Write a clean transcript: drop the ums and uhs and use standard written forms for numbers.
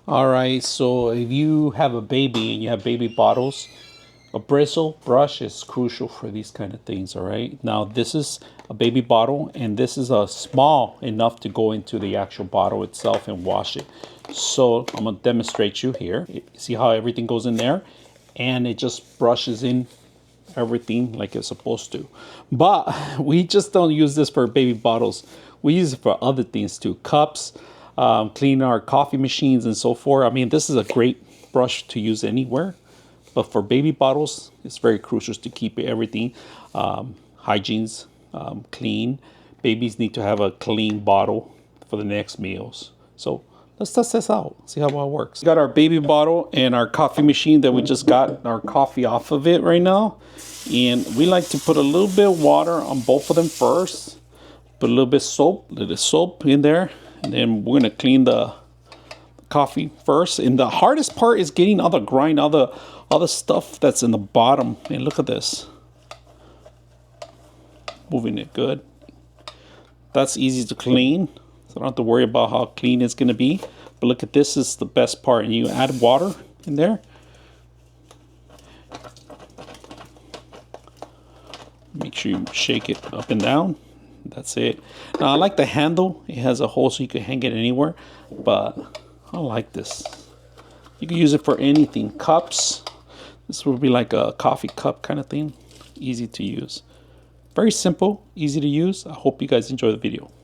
All right, so if you have a baby and you have baby bottles, a bristle brush is crucial for these kind of things. All right, now this is a baby bottle and this is a small enough to go into the actual bottle itself and wash it. So I'm gonna demonstrate you here. See how everything goes in there, and it just brushes in everything like it's supposed to. But we just don't use this for baby bottles. We use it for other things too. Cups, clean our coffee machines and so forth. I mean, this is a great brush to use anywhere. But for baby bottles, it's very crucial to keep everything hygiene's clean. Babies need to have a clean bottle for the next meals. So let's test this out, see how it works. We got our baby bottle and our coffee machine that we just got our coffee off of it right now. And we like to put a little bit of water on both of them first. Put a little bit of soap in there. And then we're gonna clean the coffee first. And the hardest part is getting all the grind, all the stuff that's in the bottom. And look at this. Moving it good. That's easy to clean. So I don't have to worry about how clean it's gonna be. But look at this, is the best part. And you add water in there. Make sure you shake it up and down. That's it. Now I like the handle. It has a hole so you can hang it anywhere. But I like this. You can use it for anything. Cups. This would be like a coffee cup kind of thing. Easy to use. Very simple, easy to use. I hope you guys enjoy the video.